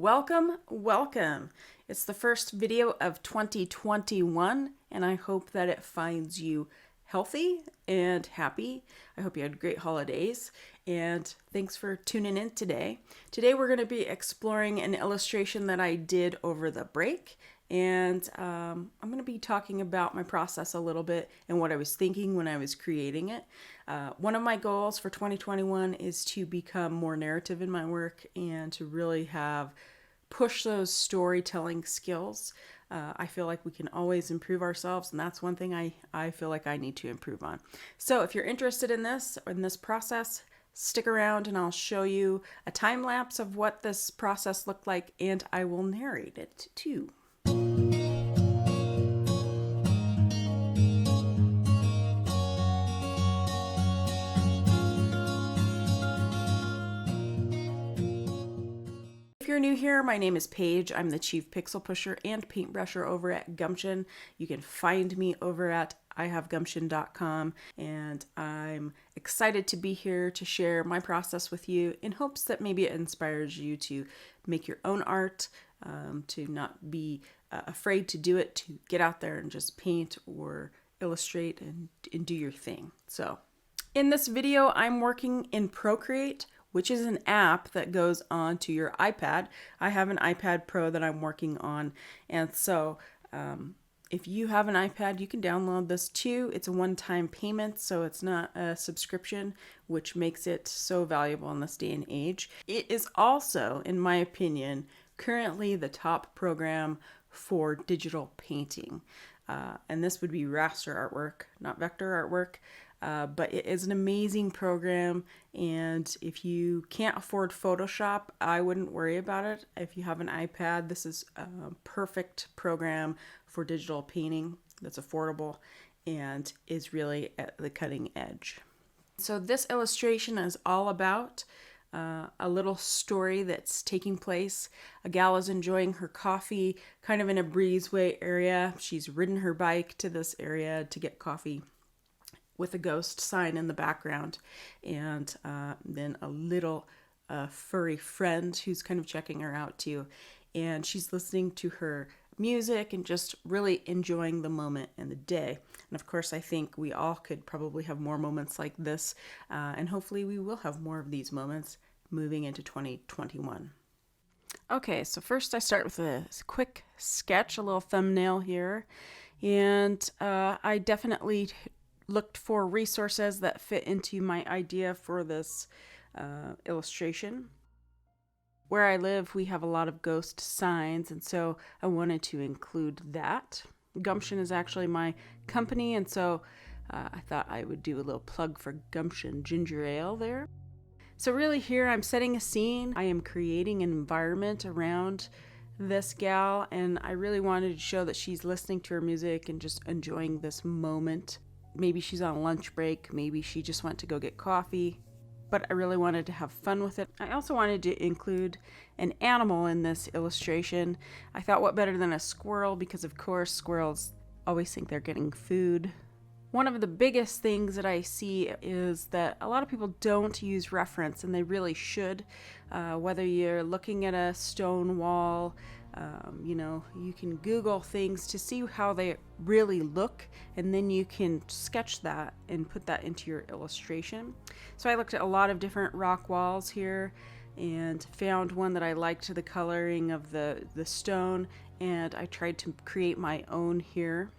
Welcome, welcome. It's the first video of 2021, and I hope that it finds you healthy and happy. I hope you had great holidays, and thanks for tuning in today. Today we're going to be exploring an illustration that I did over the break, and I'm going to be talking about my process a little bit and what I was thinking when I was creating it. One of my goals for 2021 is to become more narrative in my work and to really push those storytelling skills. I feel like we can always improve ourselves, and that's one thing I feel like I need to improve on. So if you're interested in this process, stick around and I'll show you a time lapse of what this process looked like, and I will narrate it too. If you're new here, my name is Paige. I'm the Chief Pixel Pusher and Paintbrusher over at Gumption. You can find me over at ihavegumption.com, and I'm excited to be here to share my process with you in hopes that maybe it inspires you to make your own art, to not be afraid to do it, to get out there and just paint or illustrate and do your thing. So in this video, I'm working in Procreate, which is an app that goes onto your iPad. I have an iPad Pro that I'm working on, and so if you have an iPad, you can download this too. It's a one-time payment, so it's not a subscription, which makes it so valuable in this day and age. It is also, in my opinion, currently the top program for digital painting. And this would be raster artwork, not vector artwork. But it is an amazing program, and if you can't afford Photoshop, I wouldn't worry about it. If you have an iPad, this is a perfect program for digital painting that's affordable and is really at the cutting edge. So this illustration is all about a little story that's taking place. A gal is enjoying her coffee kind of in a breezeway area. She's ridden her bike to this area to get coffee, with a ghost sign in the background, and then a little furry friend who's kind of checking her out too. And she's listening to her music and just really enjoying the moment and the day. And of course, I think we all could probably have more moments like this, and hopefully we will have more of these moments moving into 2021. Okay, so first I start with a quick sketch, a little thumbnail here, and I definitely looked for resources that fit into my idea for this illustration. Where I live, we have a lot of ghost signs, and so I wanted to include that. Gumption is actually my company, and so I thought I would do a little plug for Gumption ginger ale there. So really here I'm setting a scene. I am creating an environment around this gal, and I really wanted to show that she's listening to her music and just enjoying this moment. Maybe she's on a lunch break, maybe she just went to go get coffee, but I really wanted to have fun with it. I also wanted to include an animal in this illustration. I thought, what better than a squirrel, because of course squirrels always think they're getting food. One of the biggest things that I see is that a lot of people don't use reference, and they really should. Whether you're looking at a stone wall, you can Google things to see how they really look, and then you can sketch that and put that into your illustration. So I looked at a lot of different rock walls here and found one that I liked the coloring of the stone, and I tried to create my own here.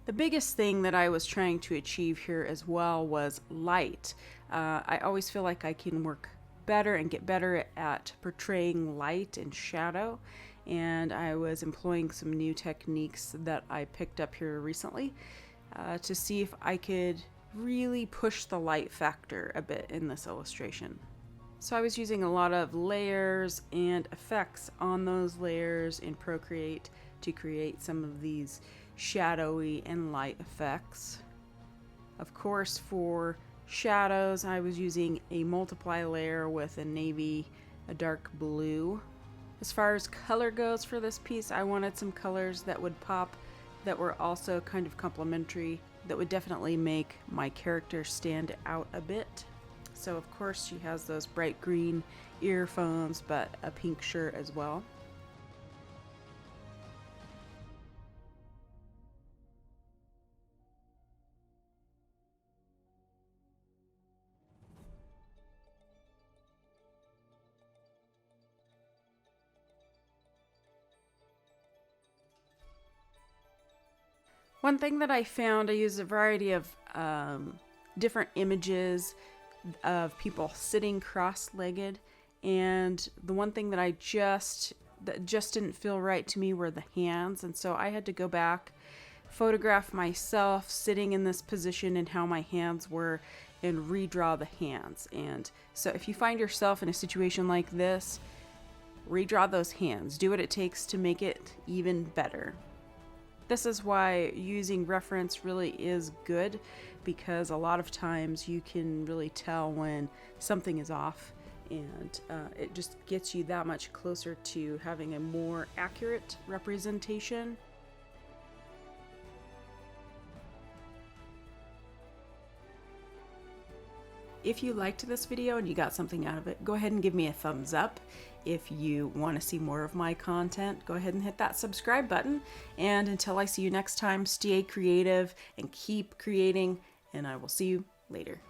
The biggest thing that I was trying to achieve here as well was light. I always feel like I can work better and get better at portraying light and shadow, and I was employing some new techniques that I picked up here recently to see if I could really push the light factor a bit in this illustration. So I was using a lot of layers and effects on those layers in Procreate to create some of these shadowy and light effects. Of course, for shadows, I was using a multiply layer with a navy, a dark blue. As far as color goes for this piece, I wanted some colors that would pop, that were also kind of complementary, that would definitely make my character stand out a bit. So of course she has those bright green earphones, but a pink shirt as well. One thing that I found, I used a variety of different images of people sitting cross-legged, and the one thing that just didn't feel right to me were the hands, and so I had to go back, photograph myself sitting in this position and how my hands were, and redraw the hands. And so if you find yourself in a situation like this, redraw those hands. Do what it takes to make it even better. This is why using reference really is good, because a lot of times you can really tell when something is off, and it just gets you that much closer to having a more accurate representation. If you liked this video and you got something out of it, go ahead and give me a thumbs up. If you want to see more of my content, go ahead and hit that subscribe button. And until I see you next time, stay creative and keep creating, and I will see you later.